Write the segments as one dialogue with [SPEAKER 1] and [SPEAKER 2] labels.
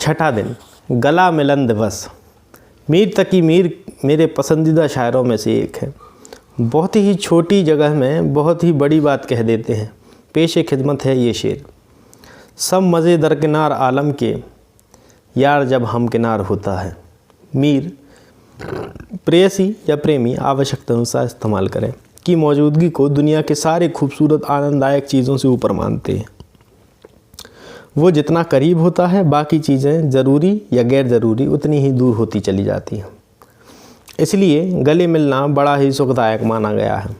[SPEAKER 1] छठा दिन, गला मिलन दिवस। मीर तकी मीर मेरे पसंदीदा शायरों में से एक है। बहुत ही छोटी जगह में बहुत ही बड़ी बात कह देते हैं। पेशे खिदमत है ये शेर। सब मज़े दरकिनार आलम के, यार जब हम किनार होता है। मीर प्रेयसी या प्रेमी आवश्यकता अनुसार इस्तेमाल करें कि मौजूदगी को दुनिया के सारे खूबसूरत आनंददायक चीज़ों से ऊपर मानते हैं। वो जितना करीब होता है, बाकी चीज़ें ज़रूरी या गैर ज़रूरी उतनी ही दूर होती चली जाती हैं। इसलिए गले मिलना बड़ा ही सुखदायक माना गया है।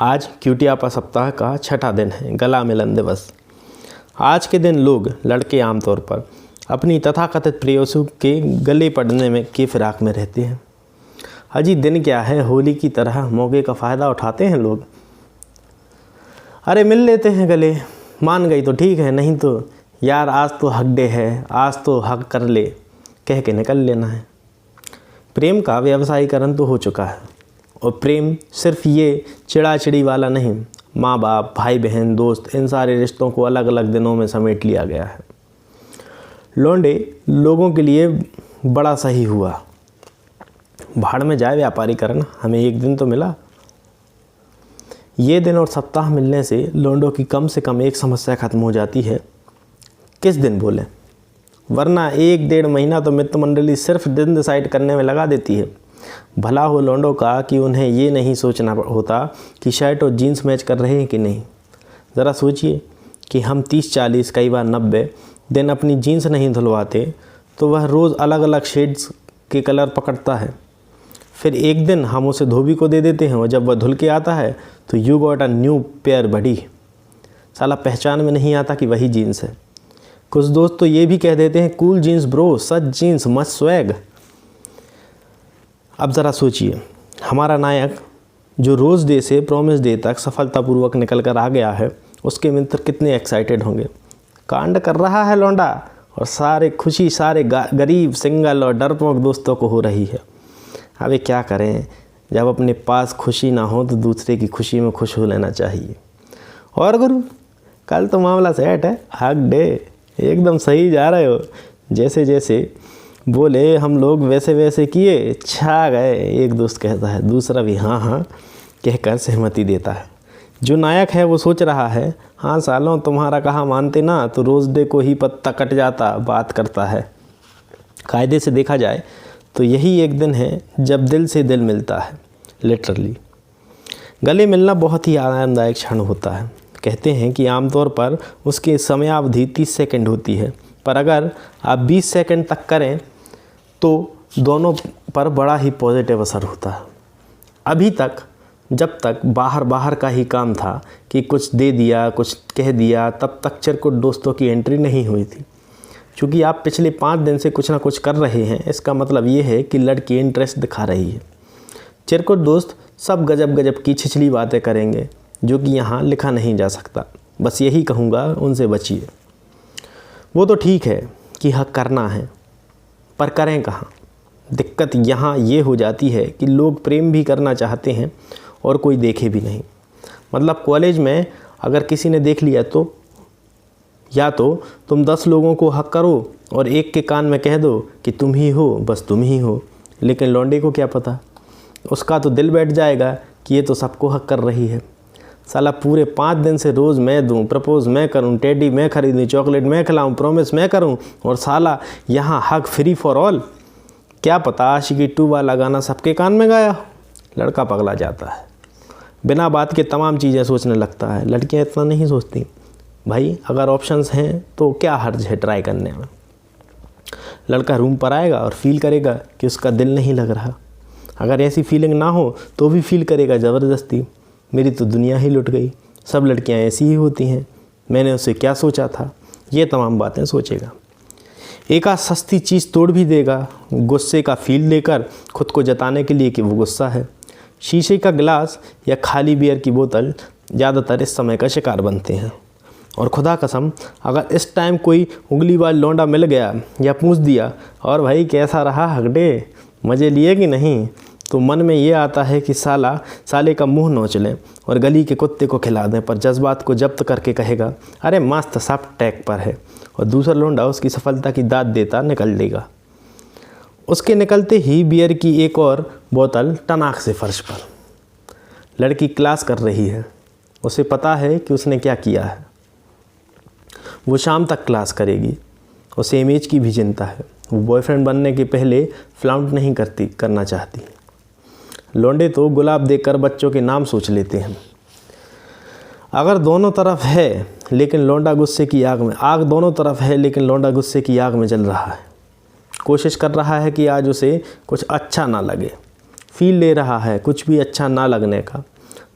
[SPEAKER 1] आज क्यूटियापा सप्ताह का छठा दिन है, गला मिलन दिवस। आज के दिन लोग, लड़के आमतौर पर अपनी तथाकथित प्रेयसों के गले पड़ने में की फिराक में रहते हैं। अजी दिन क्या है, होली की तरह मौके का फ़ायदा उठाते हैं लोग। अरे मिल लेते हैं गले, मान गई तो ठीक है, नहीं तो यार आज तो हक डे है, आज तो हक कर ले कह के निकल लेना है। प्रेम का व्यवसायीकरण तो हो चुका है, और प्रेम सिर्फ ये चिड़ाचिड़ी वाला नहीं, माँ बाप, भाई बहन, दोस्त, इन सारे रिश्तों को अलग अलग दिनों में समेट लिया गया है। लौंडे लोगों के लिए बड़ा सही हुआ। भाड़ में जाए व्यापारीकरण, हमें एक दिन तो मिला। ये दिन और सप्ताह मिलने से लौंडों की कम से कम एक समस्या खत्म हो जाती है, किस दिन बोलें, वरना 1-1.5 महीना तो मित्र मंडली सिर्फ दिन डिसाइड करने में लगा देती है। भला हो लौंडों का कि उन्हें ये नहीं सोचना होता कि शर्ट और जीन्स मैच कर रहे हैं कि नहीं। ज़रा सोचिए कि हम 30-40, कई बार 90 दिन अपनी जीन्स नहीं धुलवाते तो वह रोज़ अलग अलग शेड्स के कलर पकड़ता है। फिर एक दिन हम उसे धोबी को दे देते हैं, और जब वह धुल के आता है तो you got a new pair buddy. साला पहचान में नहीं आता कि वही जीन्स है। कुछ दोस्त तो ये भी कह देते हैं, कूल जीन्स ब्रो, सच जीन्स, मस्त स्वैग। अब ज़रा सोचिए, हमारा नायक जो रोज़ डे से प्रॉमिस डे तक सफलतापूर्वक निकल कर आ गया है, उसके मित्र कितने एक्साइटेड होंगे। कांड कर रहा है लौंडा, और सारे खुशी सारे गरीब, सिंगल और डरपोक दोस्तों को हो रही है। अबे क्या करें, जब अपने पास खुशी ना हो तो दूसरे की खुशी में खुश हो लेना चाहिए। और गुरु, कल तो मामला सेट है, हक डे, एकदम सही जा रहे हो। जैसे जैसे बोले हम लोग वैसे वैसे किए, छा गए, एक दोस्त कहता है, दूसरा भी हाँ हाँ कहकर सहमति देता है। जो नायक है वो सोच रहा है, हाँ सालों तुम्हारा कहा मानते ना, तो रोज़ डे को ही पत्ता कट जाता, बात करता है। कायदे से देखा जाए तो यही एक दिन है जब दिल से दिल मिलता है, लिटरली। गले मिलना बहुत ही आरामदायक क्षण होता है। कहते हैं कि आमतौर पर उसकी समयावधि 30 सेकंड होती है, पर अगर आप 20 सेकंड तक करें तो दोनों पर बड़ा ही पॉजिटिव असर होता है। अभी तक जब तक बाहर का ही काम था कि कुछ दे दिया, कुछ कह दिया, तब तक चिरकुट दोस्तों की एंट्री नहीं हुई थी। क्योंकि आप पिछले 5 दिन से कुछ ना कुछ कर रहे हैं, इसका मतलब ये है कि लड़की इंटरेस्ट दिखा रही है। चिरकुट दोस्त सब गजब गजब की छिछली बातें करेंगे जो कि यहाँ लिखा नहीं जा सकता। बस यही कहूँगा, उनसे बचिए। वो तो ठीक है कि हक करना है, पर करें कहाँ। दिक्कत यहाँ ये हो जाती है कि लोग प्रेम भी करना चाहते हैं और कोई देखे भी नहीं। मतलब कॉलेज में अगर किसी ने देख लिया तो या तो तुम 10 लोगों को हक करो और एक के कान में कह दो कि तुम ही हो, बस तुम ही हो। लेकिन लौंडे को क्या पता, उसका तो दिल बैठ जाएगा कि ये तो सबको हक कर रही है। साला पूरे 5 दिन से रोज़ मैं दूं, प्रपोज मैं करूं, टेडी मैं खरीदूं, चॉकलेट मैं खिलाऊं, प्रॉमिस मैं करूं, और साला यहाँ हक फ्री फॉर ऑल। क्या पता आशिकी 2 वाला गाना सबके कान में गाया। लड़का पगला जाता है, बिना बात के तमाम चीज़ें सोचने लगता है। लड़कियाँ इतना नहीं सोचती। भाई अगर ऑप्शंस हैं तो क्या हर्ज है ट्राई करने में। लड़का रूम पर आएगा और फील करेगा कि उसका दिल नहीं लग रहा। अगर ऐसी फीलिंग ना हो तो भी फील करेगा ज़बरदस्ती, मेरी तो दुनिया ही लुट गई, सब लड़कियां ऐसी ही होती हैं, मैंने उससे क्या सोचा था। ये तमाम बातें सोचेगा। एक आध सस्ती चीज़ तोड़ भी देगा, गुस्से का फील लेकर खुद को जताने के लिए कि वो गुस्सा है। शीशे का गिलास या खाली बियर की बोतल ज़्यादातर इस समय का शिकार बनते हैं। और खुदा कसम, अगर इस टाइम कोई उंगली वाला लौंडा मिल गया या पूछ दिया, और भाई कैसा रहा हगडे, मज़े लिए कि नहीं, तो मन में ये आता है कि साले का मुंह नोच लें और गली के कुत्ते को खिला दें। पर जज्बात को जब्त करके कहेगा, अरे मस्त, सब टैग पर है, और दूसरा लौंडा उसकी सफलता की दाद देता निकल देगा। उसके निकलते ही बियर की एक और बोतल टनाक से फर्श पर। लड़की क्लास कर रही है, उसे पता है कि उसने क्या किया है। वो शाम तक क्लास करेगी, उसे इमेज की भी चिंता है। वो बॉयफ्रेंड बनने के पहले फ्लाउंट नहीं करना चाहती। लौंडे तो गुलाब देखकर बच्चों के नाम सोच लेते हैं। अगर दोनों तरफ है लेकिन लौंडा गुस्से की आग में दोनों तरफ है लेकिन लौंडा गुस्से की आग में जल रहा है। कोशिश कर रहा है कि आज उसे कुछ अच्छा ना लगे, फील ले रहा है कुछ भी अच्छा ना लगने का।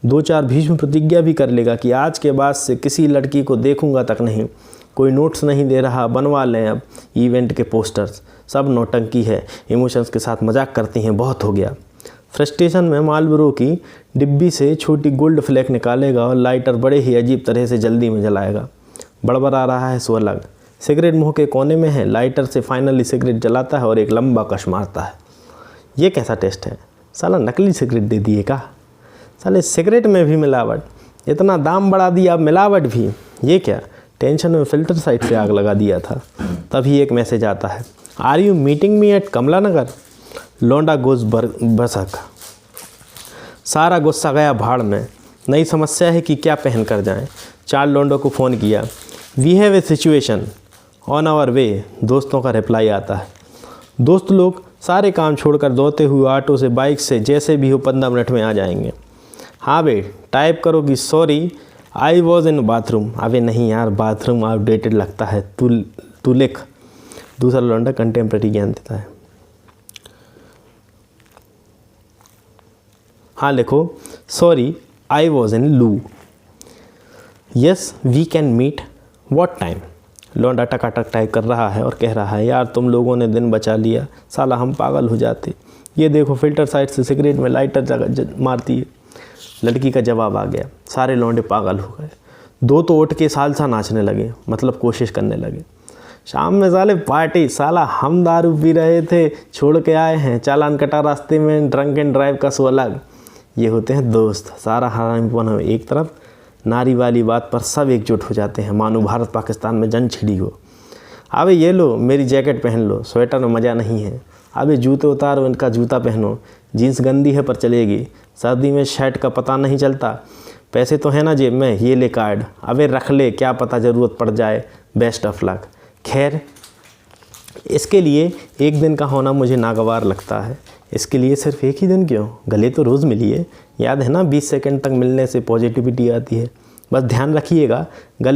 [SPEAKER 1] 2-4 भीष्म प्रतिज्ञा भी कर लेगा कि आज के बाद से किसी लड़की को देखूंगा तक नहीं। कोई नोट्स नहीं दे रहा, बनवा लें अब इवेंट के पोस्टर्स। सब नौटंकी है, इमोशंस के साथ मजाक करती हैं, बहुत हो गया। फ्रस्ट्रेशन में मालबोरो की डिब्बी से छोटी गोल्ड फ्लैग निकालेगा और लाइटर बड़े ही अजीब तरह से जल्दी में जलाएगा। बड़बड़ा रहा है सो अलग। सिगरेट मुंह के कोने में है, लाइटर से फाइनली सिगरेट जलाता है और एक लंबा कश मारता है। ये कैसा टेस्ट है? साला नकली सिगरेट दे दिए का? साले सिगरेट में भी मिलावट, इतना दाम बढ़ा दिया अब मिलावट भी। ये क्या? टेंशन में फिल्टर साइड से आग लगा दिया था। तभी एक मैसेज आता है, are you meeting me at Kamla Nagar? लौंडा गोज बरसक। सारा गुस्सा गया भाड़ में। नई समस्या है कि क्या पहन कर जाएं। 4 लौंडों को फ़ोन किया। We have a situation on our way. दोस्तों का रिप्लाई आता है। दोस्त लोग सारे काम छोड़कर दौड़ते हुए ऑटो से, बाइक से, जैसे भी हो 15 मिनट में आ जाएंगे। हाँ बे, टाइप करो कि sorry I was in bathroom. अबे नहीं यार, बाथरूम आउटडेटेड लगता है, तू लिख। दूसरा लौंडा कंटेम्प्रेरी ज्ञान देता है। हाँ लिखो, sorry I was in loo. Yes we can meet what time. लौंडा टकाटक टाइप कर रहा है और कह रहा है, यार तुम लोगों ने दिन बचा लिया, साला हम पागल हो जाते। ये देखो फिल्टर साइड से सिगरेट में लाइटर मारती है। लड़की का जवाब आ गया। सारे लौंडे पागल हो गए। 2 तो उठ के सालसा नाचने लगे, मतलब कोशिश करने लगे। शाम में साले पार्टी, साला हम दारू पी रहे थे, छोड़ के आए हैं, चालान कटा रास्ते में, ड्रंक एंड ड्राइव का सो अलग। ये होते हैं दोस्त। सारा हरामीपन एक तरफ, नारी वाली बात पर सब एकजुट हो जाते हैं, मानो भारत पाकिस्तान में जंग छिड़ी हो। अबे ये लो मेरी जैकेट पहन लो, स्वेटर में मज़ा नहीं है। अबे जूते उतारो, इनका जूता पहनो, जीन्स गंदी है पर चलेगी, सर्दी में शर्ट का पता नहीं चलता, पैसे तो है ना जेब में, ये ले कार्ड, अबे रख ले, क्या पता ज़रूरत पड़ जाए, बेस्ट ऑफ लक। खैर इसके लिए एक दिन का होना मुझे नागवार लगता है। इसके लिए सिर्फ एक ही दिन क्यों, गले तो रोज़ मिलिए। याद है ना 20 सेकंड तक मिलने से पॉजिटिविटी आती है। बस ध्यान रखिएगा, गले